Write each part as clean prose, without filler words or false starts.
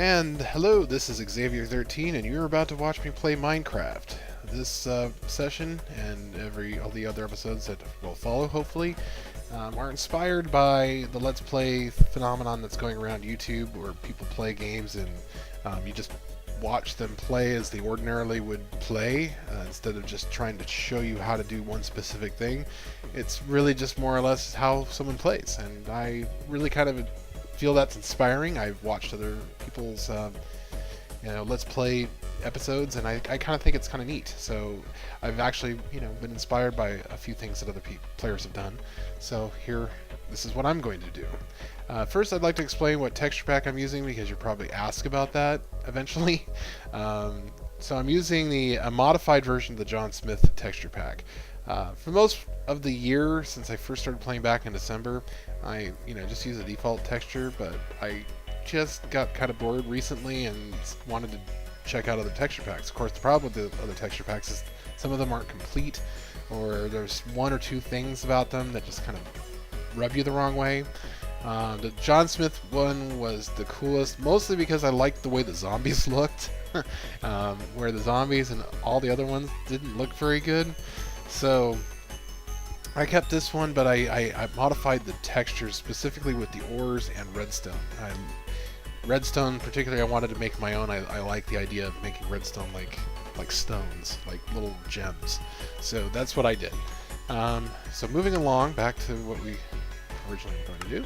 And hello, this is Xavier13, and you're about to watch me play Minecraft. This session and all the other episodes that will follow, hopefully, are inspired by the Let's Play phenomenon that's going around YouTube, where people play games and you just watch them play as they ordinarily would play, instead of just trying to show you how to do one specific thing. It's really just more or less how someone plays, and I really kind of feel that's inspiring. I've watched other people's Let's Play episodes, and I kind of think it's kind of neat. So I've actually been inspired by a few things that other players have done. So this is what I'm going to do. First, I'd like to explain what texture pack I'm using, because you'll probably ask about that eventually. So I'm using a modified version of the John Smith texture pack. For most of the year, since I first started playing back in December, I just use a default texture, but I just got kind of bored recently and wanted to check out other texture packs. Of course, the problem with the other texture packs is some of them aren't complete, or there's one or two things about them that just kind of rub you the wrong way. The John Smith one was the coolest, mostly because I liked the way the zombies looked, where the zombies and all the other ones didn't look very good. So I kept this one, but I modified the textures specifically with the ores and redstone. Redstone, particularly, I wanted to make my own. I like the idea of making redstone like stones, like little gems. So that's what I did. So moving along, back to what we originally were going to do.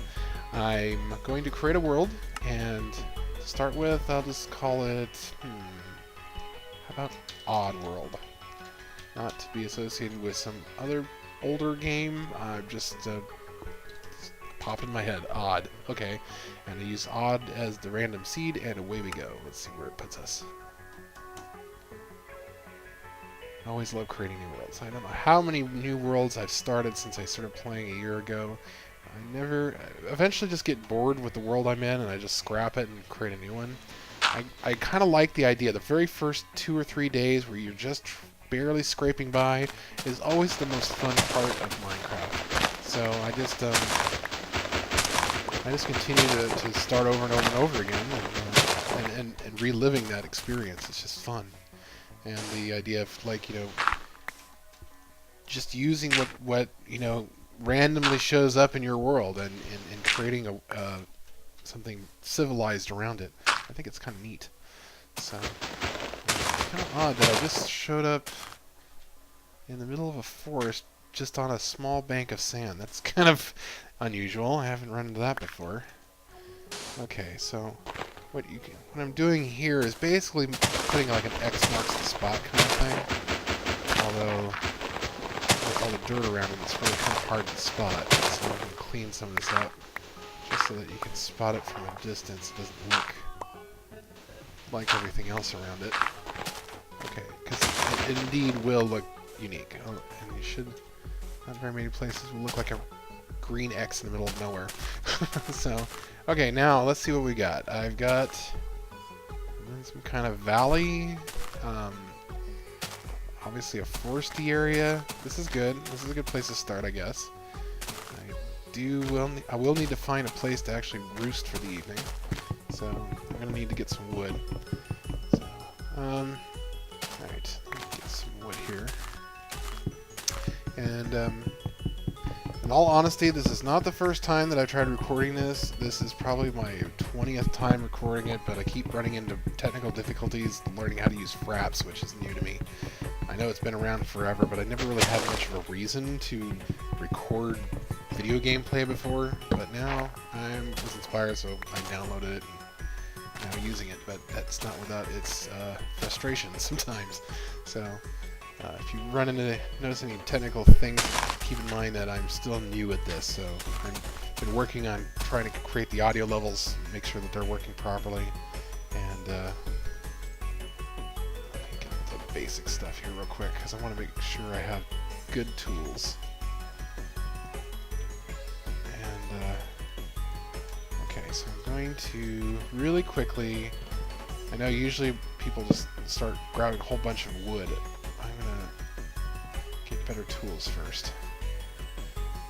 I'm going to create a world, and to start with, I'll just call it, how about Odd World? Not to be associated with some other older game. Just popped in my head. Odd. Okay. And I use odd as the random seed, and away we go. Let's see where it puts us. I always love creating new worlds. I don't know how many new worlds I've started since I started playing a year ago. I eventually just get bored with the world I'm in, and I just scrap it and create a new one. I kind of like the idea. The very first 2 or 3 days where you're just barely scraping by is always the most fun part of Minecraft. So I just continue to start over and over and over again, and reliving that experience. It's just fun. And the idea of just using what randomly shows up in your world and creating something civilized around it. I think it's kind of neat. So it's kind of odd that I just showed up in the middle of a forest just on a small bank of sand. That's kind of unusual. I haven't run into that before. Okay, so what I'm doing here is basically putting like an X marks the spot kind of thing. Although with all the dirt around it, it's really kind of hard to spot. So I'm going to clean some of this up just so that you can spot it from a distance. It doesn't look like everything else around it. Okay, because it indeed will look unique. Oh, and you should, not very many places will look like a green X in the middle of nowhere. So, okay, now let's see what we got. I've got some kind of valley, obviously a foresty area. This is good. This is a good place to start, I guess. I will need to find a place to actually roost for the evening. So I'm gonna need to get some wood. So, alright, let me get some wood here. And in all honesty, this is not the first time that I've tried recording this. This is probably my 20th time recording it, but I keep running into technical difficulties learning how to use fraps, which is new to me. I know it's been around forever, but I never really had much of a reason to record video gameplay before. But now I was inspired, so I downloaded it and now using it. But that's not without its frustration sometimes. So if you notice any technical things, keep in mind that I'm still new at this. So I've been working on trying to create the audio levels, make sure that they're working properly, and get into the basic stuff here real quick, because I want to make sure I have good tools. And okay, so I'm going to really quickly, I know usually people just start grabbing a whole bunch of wood. I'm going to get better tools first.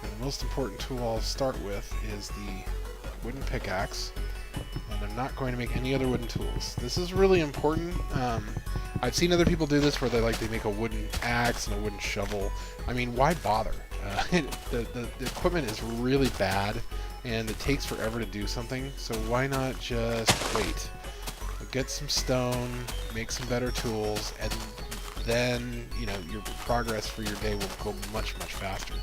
And the most important tool I'll start with is the wooden pickaxe. and I'm not going to make any other wooden tools. This is really important. I've seen other people do this where they make a wooden axe and a wooden shovel. I mean, why bother? The equipment is really bad, and it takes forever to do something, so why not just wait? Get some stone, make some better tools, and then, you know, your progress for your day will go much, much faster.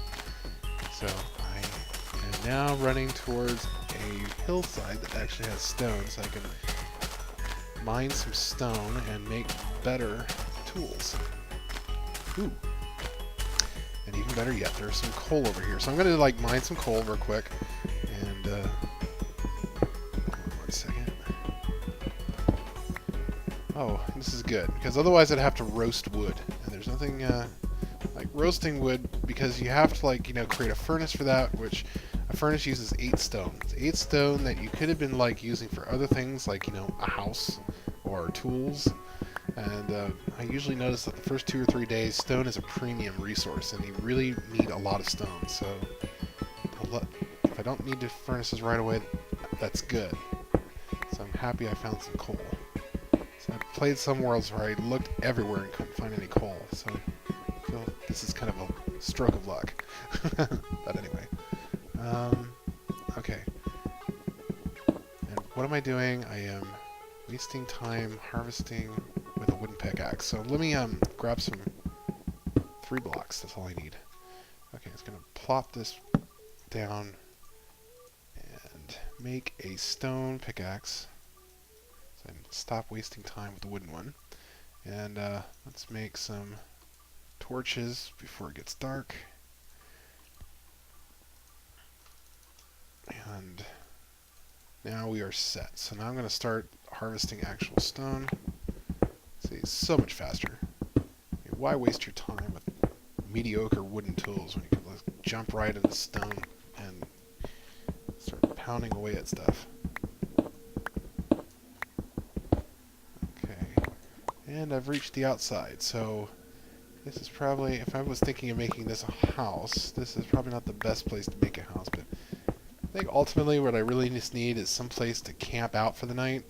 So I am now running towards a hillside that actually has stone, so I can mine some stone and make better tools. Ooh. And even better yet, there's some coal over here. So I'm going to like mine some coal real quick. And, 1 second. Oh, this is good, because otherwise I'd have to roast wood. And there's nothing, like roasting wood, because you have to, like, you know, create a furnace for that, which a furnace uses 8 stone. It's 8 stone that you could have been, like, using for other things, like, you know, a house or tools. And I usually notice that the first 2 or 3 days, stone is a premium resource, and you really need a lot of stone. So if I don't need the furnaces right away, that's good. So I'm happy I found some coal. So I played some worlds where I looked everywhere and couldn't find any coal. So I feel this is kind of a stroke of luck. But anyway. Okay. And what am I doing? I am wasting time harvesting with a wooden pickaxe. So let me grab some 3 blocks. That's all I need. Okay, I'm just gonna plop this down and make a stone pickaxe. So I can stop wasting time with the wooden one. And let's make some torches before it gets dark. And now we are set. So now I'm going to start harvesting actual stone. See, it's so much faster. I mean, why waste your time with mediocre wooden tools when you can just jump right into stone and start pounding away at stuff? Okay. And I've reached the outside, so this is probably, if I was thinking of making this a house, this is probably not the best place to make a house, but I think ultimately what I really just need is some place to camp out for the night.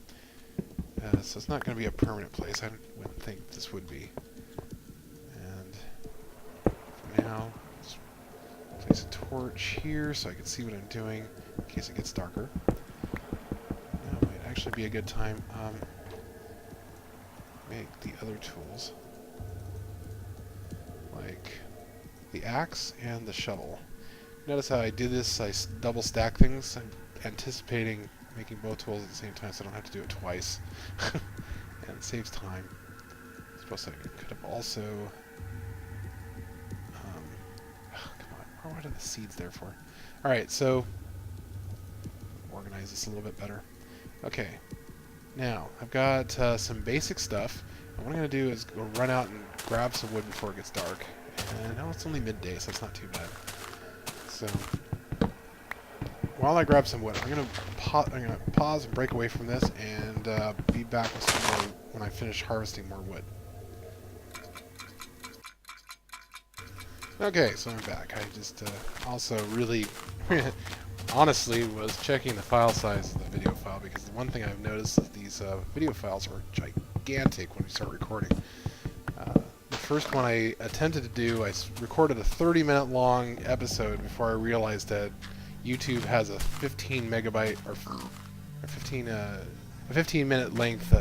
So it's not going to be a permanent place. I wouldn't think this would be. And for now, just place a torch here so I can see what I'm doing in case it gets darker. Now might actually be a good time. Make the other tools, like the axe and the shovel. Notice how I did this, I double stack things. I'm anticipating making both tools at the same time so I don't have to do it twice. And it saves time. I suppose I could have also... come on, what are the seeds there for? Alright, so... organize this a little bit better. Okay, now I've got some basic stuff. And what I'm going to do is go run out and grab some wood before it gets dark. And now it's only midday, so it's not too bad. So, while I grab some wood, I'm gonna pause and break away from this, and be back with some more when I finish harvesting more wood. Okay, so I'm back. I just also really, honestly, was checking the file size of the video file, because the one thing I've noticed is these video files are gigantic when we start recording. The first one I attempted to do, I recorded a 30-minute long episode before I realized that YouTube has a 15 megabyte or 15 minute length,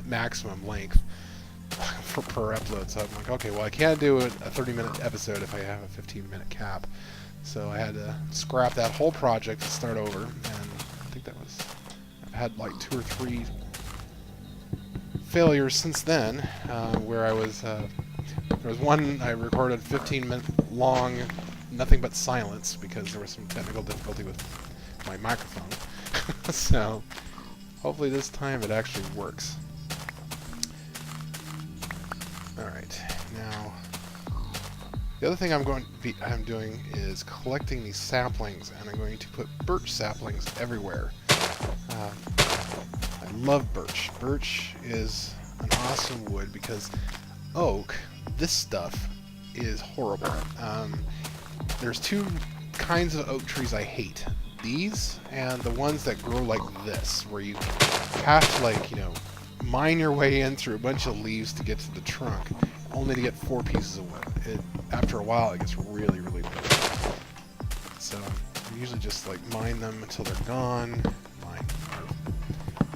maximum length per upload. So I'm like, okay, well I can't do a 30-minute episode if I have a 15-minute cap. So I had to scrap that whole project to start over, and I think that was, I've had like 2 or 3 failures since then, where I was, there was one I recorded 15-minute long, nothing but silence, because there was some technical difficulty with my microphone. So, hopefully this time it actually works. Alright, now, the other thing I'm doing is collecting these saplings, and I'm going to put birch saplings everywhere. I love birch. Birch is an awesome wood because oak, this stuff, is horrible. There's 2 kinds of oak trees I hate. these and the ones that grow like this, where you have to, like, you know, mine your way in through a bunch of leaves to get to the trunk, only to get 4 pieces of wood. After a while, it gets really, really big. So I usually just like mine them until they're gone,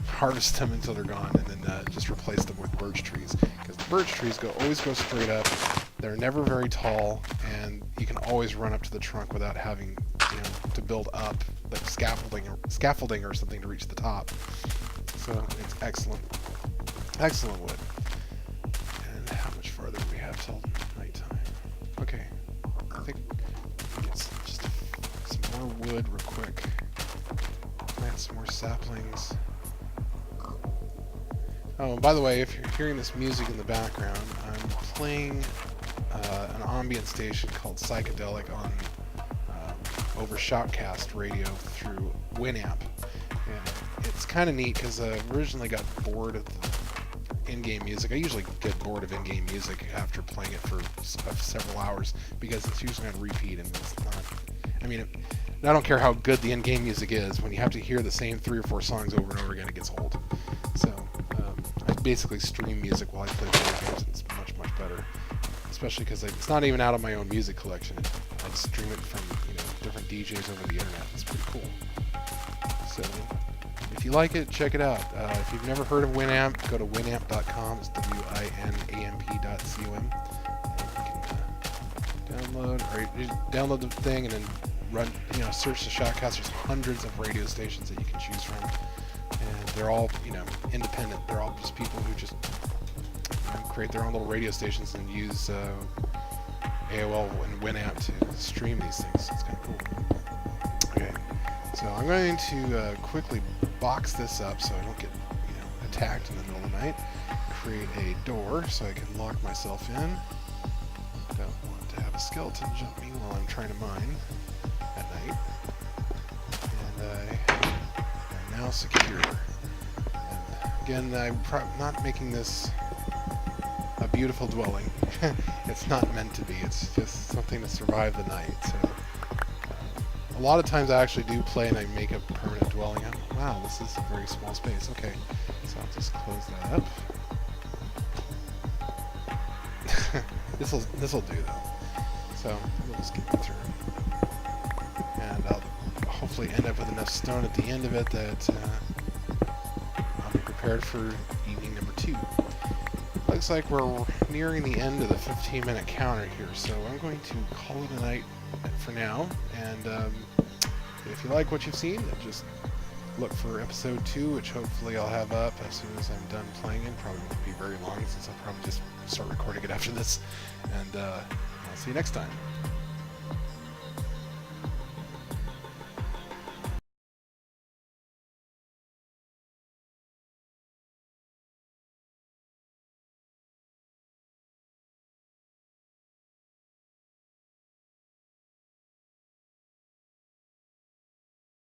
harvest them until they're gone, and then just replace them with birch trees, because the birch trees always go straight up. They're never very tall, and you can always run up to the trunk without having, you know, to build up like scaffolding or something to reach the top. So it's excellent wood. And how much farther do we have till nighttime? Okay, I think we get just some more wood real quick. Plant some more saplings. Oh, by the way, if you're hearing this music in the background, I'm playing an ambient station called Psychedelic on over Shoutcast radio through Winamp. And it's kind of neat because I originally got bored of the in-game music. I usually get bored of in-game music after playing it for several hours because it's usually on repeat, and it's not... I mean, I don't care how good the in-game music is. When you have to hear the same 3 or 4 songs over and over again, it gets old. So I basically stream music while I play video games. It's much, much better. Especially because it's not even out of my own music collection. I stream it from, you know, different DJs over the internet. It's pretty cool. So if you like it, check it out. If you've never heard of Winamp, go to winamp.com. It's winamp.com. And you can download the thing and then run, you know, search the Shoutcast. There's hundreds of radio stations that you can choose from, and they're all, you know, independent. They're all just people who just, you know, create their own little radio stations and use AOL and Winamp to stream these things. It's kind of cool. Okay, so I'm going to quickly box this up so I don't get, you know, attacked in the middle of the night. Create a door so I can lock myself in. Don't want to have a skeleton jump me while I'm trying to mine at night. And I'm now secure. And again, I'm not making this a beautiful dwelling. It's not meant to be. It's just something to survive the night. So a lot of times I actually do play and I make a permanent dwelling. Wow, this is a very small space. Okay, so I'll just close that up. This'll do though. So we'll just get through, and I'll hopefully end up with enough stone at the end of it that I'll be prepared for evening number 2. Looks like we're nearing the end of the 15-minute counter here, so I'm going to call it a night for now. And if you like what you've seen, then just look for episode 2, which hopefully I'll have up as soon as I'm done playing it. Probably won't be very long since I'll probably just start recording it after this. And I'll see you next time.